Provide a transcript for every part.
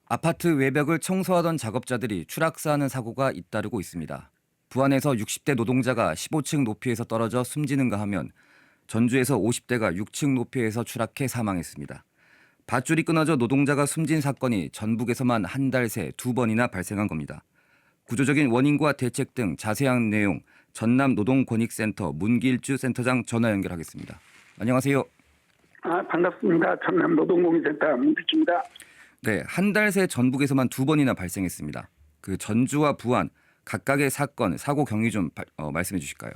아파트 외벽을 청소하던 작업자들이 추락사하는 사고가 잇따르고 있습니다. 부안에서 60대 노동자가 15층 높이에서 떨어져 숨지는가 하면 전주에서 50대가 6층 높이에서 추락해 사망했습니다. 밧줄이 끊어져 노동자가 숨진 사건이 전북에서만 한 달 새 2번이나 발생한 겁니다. 구조적인 원인과 대책 등 자세한 내용 전남노동권익센터 문길주 센터장 전화 연결하겠습니다. 안녕하세요. 반갑습니다. 전남노동공익센터 문길주입니다. 네, 한 달 새 전북에서만 2번이나 발생했습니다. 그 전주와 부안 각각의 사고 경위 좀 말씀해 주실까요?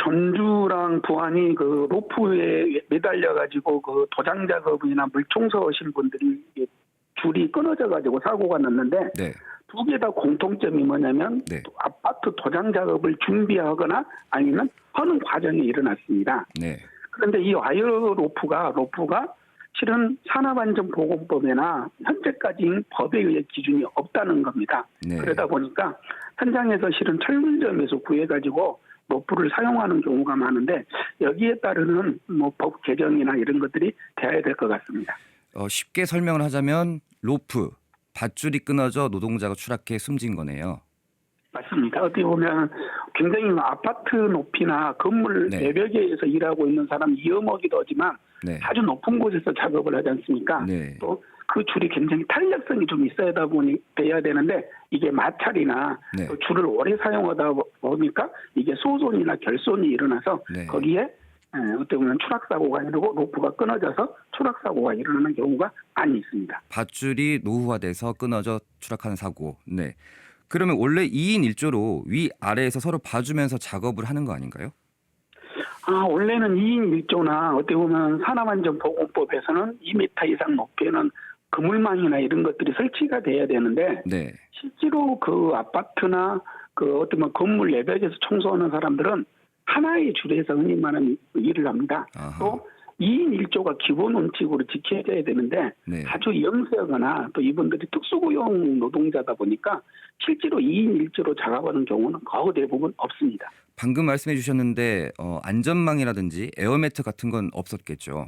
전주랑 부안이 그 로프에 매달려 가지고 그 도장 작업이나 물 청소하신 분들이 줄이 끊어져 가지고 사고가 났는데 네. 두 개 다 공통점이 뭐냐면 네. 아파트 도장 작업을 준비하거나 아니면 하는 과정에 일어났습니다. 네. 그런데 이 와이어 로프가 실은 산업안전보건법이나 현재까지 법에 의해 기준이 없다는 겁니다. 네. 그러다 보니까 현장에서 실은 철물점에서 구해가지고 로프를 사용하는 경우가 많은데 여기에 따르는 법 개정이나 이런 것들이 돼야 될 것 같습니다. 쉽게 설명을 하자면 로프, 밧줄이 끊어져 노동자가 추락해 숨진 거네요. 맞습니다. 어떻게 보면 굉장히 아파트 높이나 건물 네. 내벽에서 일하고 있는 사람 위험하기도 하지만 네. 아주 높은 곳에서 작업을 하지 않습니까? 네. 또 그 줄이 굉장히 탄력성이 좀 있어야 보니 돼야 되는데 이게 마찰이나 네. 또 줄을 오래 사용하다 보니까 이게 소손이나 결손이 일어나서 네. 거기에 어떻게 보면 추락사고가 이르고 로프가 끊어져서 추락사고가 일어나는 경우가 많이 있습니다. 밧줄이 노후화돼서 끊어져 추락하는 사고. 네. 그러면 원래 2인 1조로 위아래에서 서로 봐주면서 작업을 하는 거 아닌가요? 원래는 2인 1조나 어떻게 보면 산업안전보건법에서는 2m 이상 높이는 그물망이나 이런 것들이 설치가 돼야 되는데 네. 실제로 그 아파트나 그 어떤 건물 내벽에서 청소하는 사람들은 하나의 줄에서 흔히 말하는 일을 합니다. 아하. 또 2인 1조가 기본 원칙으로 지켜져야 되는데 네. 아주 영세거나 또 이분들이 특수고용 노동자다 보니까 실제로 2인 1조로 작업하는 경우는 거의 대부분 없습니다. 방금 말씀해 주셨는데 안전망이라든지 에어매트 같은 건 없었겠죠.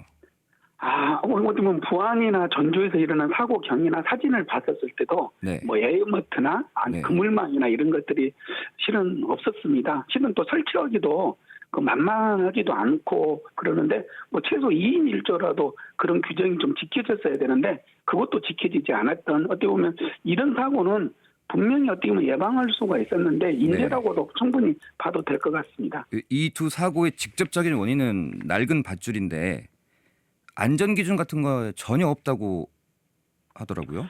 어떻게 보면 부안이나 전주에서 일어난 사고 경위나 사진을 봤었을 때도 네. 에어매트나 네. 그물망이나 이런 것들이 실은 없었습니다. 실은 또 설치하기도 만만하지도 않고 그러는데 최소 2인 1조라도 그런 규정이 좀 지켜졌어야 되는데 그것도 지켜지지 않았던 어떻게 보면 이런 사고는 분명히 어떻게 보면 예방할 수가 있었는데 인재라고도 충분히 봐도 될 것 같습니다. 이 두 사고의 직접적인 원인은 낡은 밧줄인데 안전기준 같은 거 전혀 없다고 하더라고요.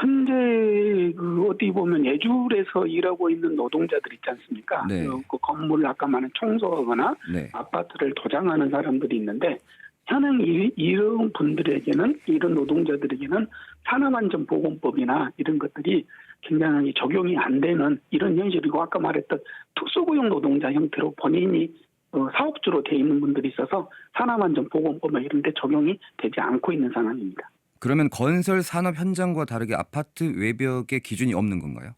현재 어떻게 보면 예줄에서 일하고 있는 노동자들 있지 않습니까? 네. 그 건물 아까 말한 청소하거나 네. 아파트를 도장하는 사람들이 있는데 현행 이런 분들에게는 이런 노동자들에게는 산업안전보건법이나 이런 것들이 굉장히 적용이 안 되는 이런 현실이고 아까 말했던 특수고용 노동자 형태로 본인이 사업주로 돼 있는 분들이 있어서 산업안전보건법 이런 데 적용이 되지 않고 있는 상황입니다. 그러면 건설 산업 현장과 다르게 아파트 외벽에 기준이 없는 건가요?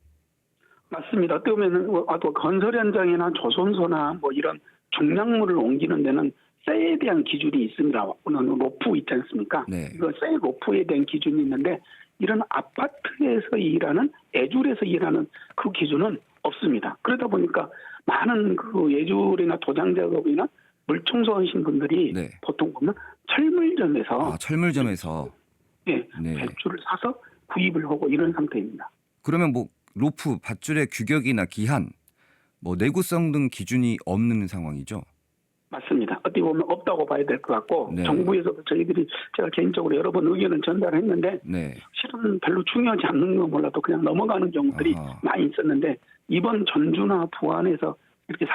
맞습니다. 어떻게 보면 건설 현장이나 조선소나 이런 중량물을 옮기는 데는 쇠에 대한 기준이 있습니다. 로프 있지 않습니까? 네. 이거 쇠 로프에 대한 기준이 있는데 이런 아파트에서 일하는 예줄에서 일하는 그 기준은 없습니다. 그러다 보니까 많은 그 예줄이나 도장 작업이나 물 청소하신 분들이 네. 보통 보면 철물점에서 철물점에서 네. 배추를 사서 구입을 하고 이런 상태입니다. 그러면 로프 밧줄의 규격이나 기한, 내구성 등 기준이 없는 상황이죠? 맞습니다. 어떻게 보면 없다고 봐야 될 것 같고 네. 정부에서도 제가 개인적으로 여러 번 의견을 전달했는데 네. 실은 별로 중요하지 않는 건 몰라도 그냥 넘어가는 경우들이 많이 있었는데 이번 전주나 부안에서 이렇게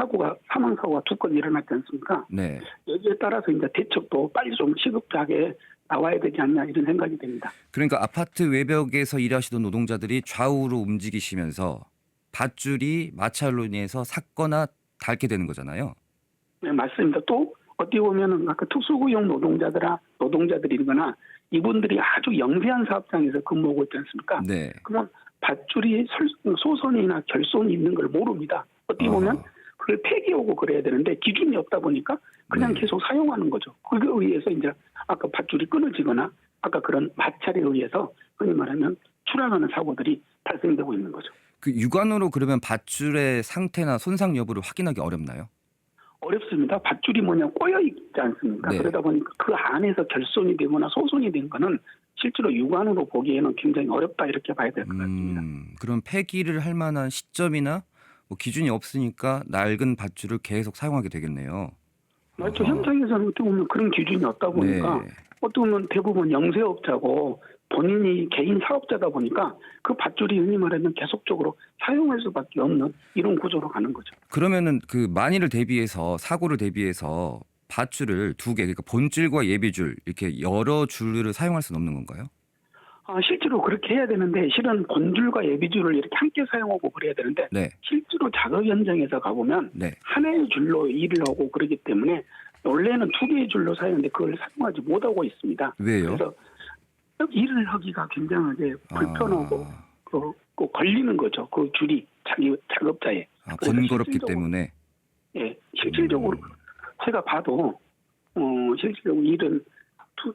사망 사고가 2건 일어났지 않습니까? 네. 여기에 따라서 이제 대책도 빨리 좀 시급하게 나와야 되지 않냐 이런 생각이 듭니다. 그러니까 아파트 외벽에서 일하시던 노동자들이 좌우로 움직이시면서 밧줄이 마찰로 인해서 삭거나 닳게 되는 거잖아요. 네, 맞습니다. 또 어떻게 보면은 아까 특수고용 노동자들이거나 이분들이 아주 영세한 사업장에서 근무하고 있지 않습니까? 네. 그러면 밧줄이 소손이나 결손이 있는 걸 모릅니다. 어떻게 보면 그걸 폐기하고 그래야 되는데 기준이 없다 보니까 그냥 네. 계속 사용하는 거죠. 그거에 의해서 이제 아까 밧줄이 끊어지거나 아까 그런 마찰에 의해서 흔히 말하면 추락하는 사고들이 발생되고 있는 거죠. 그 육안으로 그러면 밧줄의 상태나 손상 여부를 확인하기 어렵나요? 어렵습니다. 밧줄이 뭐냐 꼬여 있지 않습니까? 네. 그러다 보니까 그 안에서 결손이 되거나 소손이 된 거는 실제로 육안으로 보기에는 굉장히 어렵다 이렇게 봐야 될 것 같습니다. 그럼 폐기를 할 만한 시점이나 뭐 기준이 없으니까 낡은 밧줄을 계속 사용하게 되겠네요. 맞죠. 아하. 현장에서는 어떻게 보면 그런 기준이 없다 보니까 네. 어떻게 보면 대부분 영세업자고 본인이 개인 사업자다 보니까 그 밧줄이 흔히 말하면 계속적으로 사용할 수밖에 없는 이런 구조로 가는 거죠. 그러면은 그 만일을 대비해서 사고를 대비해서 밧줄을 두 개, 그러니까 본줄과 예비줄 이렇게 여러 줄을 사용할 수는 없는 건가요? 실제로 그렇게 해야 되는데 실은 본줄과 예비줄을 이렇게 함께 사용하고 그래야 되는데 네, 실제로 작업 현장에서 가보면 네. 하나의 줄로 일을 하고 그러기 때문에 원래는 두 개의 줄로 사용하는데 그걸 사용하지 못하고 있습니다. 왜요? 그래서 일을 하기가 굉장하게 불편하고 그 걸리는 거죠. 그 줄이 자기 작업자에. 그래서 번거롭기 실질적으로- 때문에. 예, 실질적으로 제가 봐도 실질적으로 일은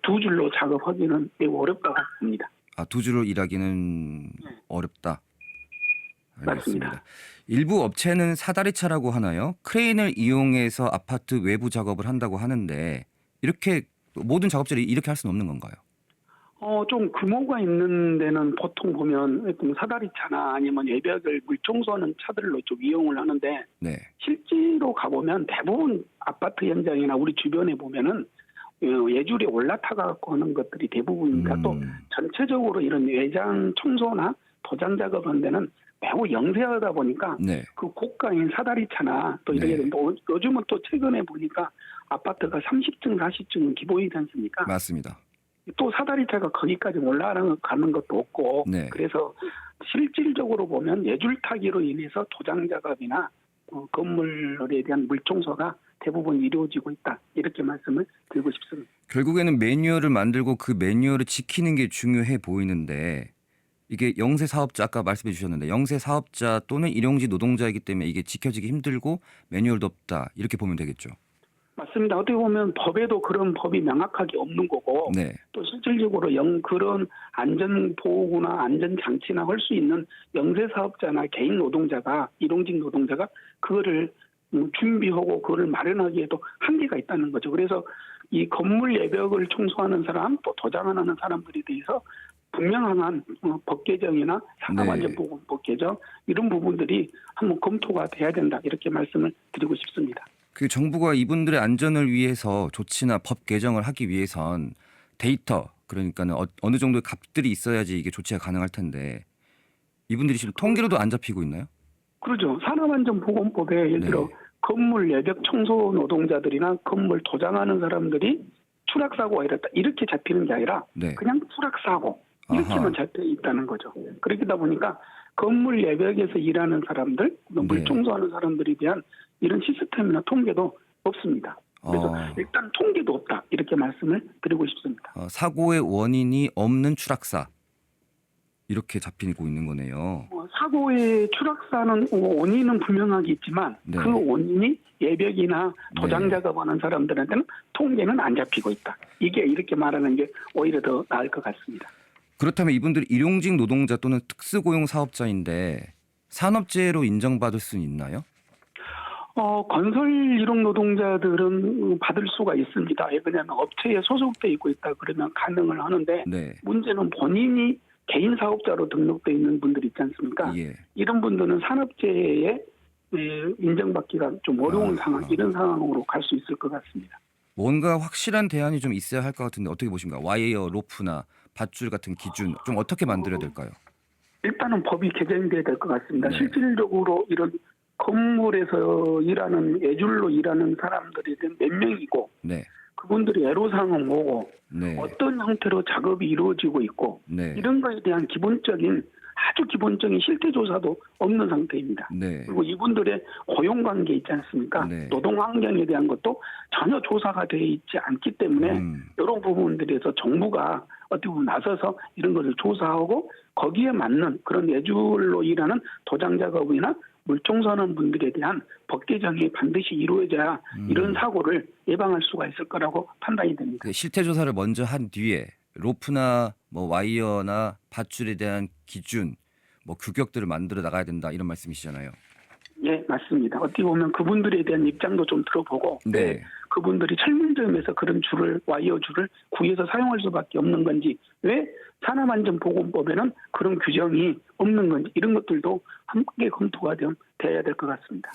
두 줄로 작업하기는 매우 어렵다고 봅니다. 두 줄로 일하기는 어렵다. 알겠습니다. 맞습니다. 일부 업체는 사다리차라고 하나요? 크레인을 이용해서 아파트 외부 작업을 한다고 하는데 이렇게 모든 작업자들이 이렇게 할 수는 없는 건가요? 좀 규모가 있는 데는 보통 보면 사다리차나 아니면 외벽을 물청소하는 차들로 좀 이용을 하는데 네, 실제로 가보면 대부분 아파트 현장이나 우리 주변에 보면은 예줄에 올라타가 갖고 하는 것들이 대부분입니다. 또 전체적으로 이런 외장 청소나 도장 작업하는 데는 매우 영세하다 보니까 네, 그 고가인 사다리차나 또 이렇게 네. 요즘은 또 최근에 보니까 아파트가 30층, 40층은 기본이지 않습니까? 맞습니다. 또 사다리차가 거기까지 올라가는 것도 없고 네. 그래서 실질적으로 보면 예줄 타기로 인해서 도장 작업이나 건물에 대한 물청소가 대부분 이루어지고 있다 이렇게 말씀을 드리고 싶습니다. 결국에는 매뉴얼을 만들고 그 매뉴얼을 지키는 게 중요해 보이는데 이게 영세 사업자 아까 말씀해 주셨는데 영세 사업자 또는 일용직 노동자이기 때문에 이게 지켜지기 힘들고 매뉴얼도 없다 이렇게 보면 되겠죠. 맞습니다. 어떻게 보면 법에도 그런 법이 명확하게 없는 거고 네, 또 실질적으로 그런 안전보호구나 안전장치나 할 수 있는 영세사업자나 개인 노동자가 일용직 노동자가 그거를 준비하고 그거를 마련하기에도 한계가 있다는 거죠. 그래서 이 건물 예벽을 청소하는 사람 또 도장하는 사람들에 대해서 분명한 법 개정이나 산업안전보건법 개정 이런 부분들이 한번 검토가 돼야 된다 이렇게 말씀을 드리고 싶습니다. 그 정부가 이분들의 안전을 위해서 조치나 법 개정을 하기 위해선 데이터 그러니까는 어느 정도의 값들이 있어야지 이게 조치가 가능할 텐데 이분들이 지금 통계로도 안 잡히고 있나요? 그렇죠. 산업안전보건법에 예를 들어 네. 건물 예벽 청소 노동자들이나 건물 도장하는 사람들이 추락사고가 이랬다 이렇게 잡히는 게 아니라 네. 그냥 추락사고 이렇게만 아하. 잡혀 있다는 거죠. 그러다 보니까 건물 예벽에서 일하는 사람들, 물 네. 청소하는 사람들에 대한 이런 시스템이나 통계도 없습니다. 그래서 일단 통계도 없다 이렇게 말씀을 드리고 싶습니다. 사고의 원인이 없는 추락사 이렇게 잡히고 있는 거네요. 사고의 추락사는 원인은 분명하게 있지만 네. 그 원인이 예벽이나 도장 네. 작업하는 사람들한테는 통계는 안 잡히고 있다. 이게 이렇게 말하는 게 오히려 더 나을 것 같습니다. 그렇다면 이분들이 일용직 노동자 또는 특수고용 사업자인데 산업재해로 인정받을 수는 있나요? 건설 일용 노동자들은 받을 수가 있습니다. 왜냐하면 업체에 소속돼 있고 있다 그러면 가능을 하는데 네. 문제는 본인이 개인 사업자로 등록돼 있는 분들 있지 않습니까? 예. 이런 분들은 산업재해에 인정받기가 좀 어려운 상황, 이런 상황으로 갈 수 있을 것 같습니다. 뭔가 확실한 대안이 좀 있어야 할 것 같은데 어떻게 보십니까? 와이어, 로프나 밧줄 같은 기준 좀 어떻게 만들어야 될까요? 일단은 법이 개정돼야 될 것 같습니다. 네. 실질적으로 이런 건물에서 일하는 예줄로 일하는 사람들이 몇 명이고 네. 그분들이 애로사항은 뭐고 네. 어떤 형태로 작업이 이루어지고 있고 네. 이런 거에 대한 아주 기본적인 실태조사도 없는 상태입니다. 네. 그리고 이분들의 고용관계 있지 않습니까? 네. 노동환경에 대한 것도 전혀 조사가 되어 있지 않기 때문에 이런 부분들에서 정부가 어떻게 보면 나서서 이런 것을 조사하고 거기에 맞는 그런 예줄로 일하는 도장 작업이나 물청소하는 분들에 대한 법 개정이 반드시 이루어져야 이런 사고를 예방할 수가 있을 거라고 판단이 됩니다. 그 실태 조사를 먼저 한 뒤에 로프나 뭐 와이어나 밧줄에 대한 기준, 뭐 규격들을 만들어 나가야 된다 이런 말씀이시잖아요. 예, 맞습니다. 어떻게 보면 그분들에 대한 입장도 좀 들어보고 네. 그분들이 철물점에서 그런 줄을 와이어 줄을 구해서 사용할 수밖에 없는 건지 왜 산업안전보건법에는 그런 규정이 없는 건지 이런 것들도 함께 검토가 돼야 될 것 같습니다.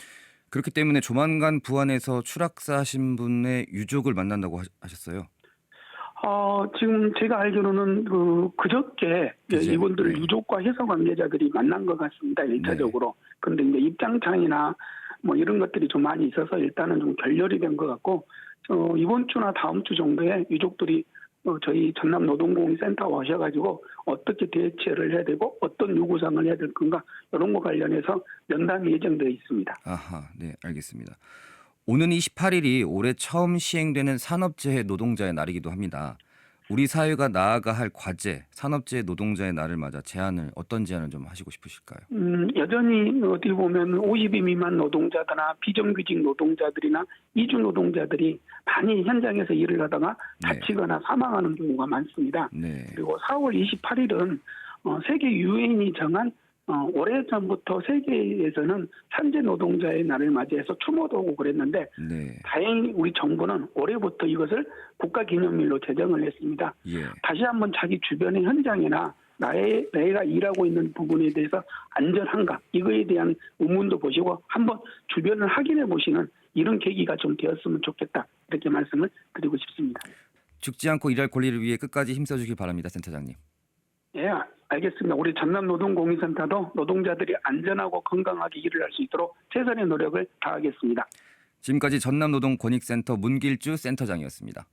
그렇기 때문에 조만간 부안에서 추락사하신 분의 유족을 만난다고 하셨어요. 지금 제가 알기로는 그저께 그제? 이분들 네. 유족과 해서 관계자들이 만난 것 같습니다. 1차적으로. 그런데 이제 입장차이나 뭐 이런 것들이 좀 많이 있어서 일단은 좀 결렬이 된 것 같고 이번 주나 다음 주 정도에 유족들이 저희 전남노동공익센터 오셔가지고 어떻게 대처를 해야 되고 어떤 요구사항을 해야 될 건가 이런 거 관련해서 면담이 예정되어 있습니다. 아하, 네, 알겠습니다. 오는 28일이 올해 처음 시행되는 산업재해 노동자의 날이기도 합니다. 우리 사회가 나아가 할 과제, 산업재해 노동자의 날을 맞아 어떤 제안을 좀 하시고 싶으실까요? 여전히 어떻게 보면 50인 미만 노동자들이나 비정규직 노동자들이나 이주 노동자들이 많이 현장에서 일을 하다가 네. 다치거나 사망하는 경우가 많습니다. 네. 그리고 4월 28일은 세계 유엔이 정한 오래전부터 세계에서는 산재 노동자의 날을 맞이해서 추모도 하고 그랬는데 네. 다행히 우리 정부는 올해부터 이것을 국가기념일로 제정을 했습니다. 예. 다시 한번 자기 주변의 현장이나 내가 일하고 있는 부분에 대해서 안전한가 이거에 대한 의문도 보시고 한번 주변을 확인해 보시는 이런 계기가 좀 되었으면 좋겠다 이렇게 말씀을 드리고 싶습니다. 죽지 않고 일할 권리를 위해 끝까지 힘써주길 바랍니다, 센터장님. 예, 알겠습니다. 우리 전남노동공익센터도 노동자들이 안전하고 건강하게 일을 할 수 있도록 최선의 노력을 다하겠습니다. 지금까지 전남노동권익센터 문길주 센터장이었습니다.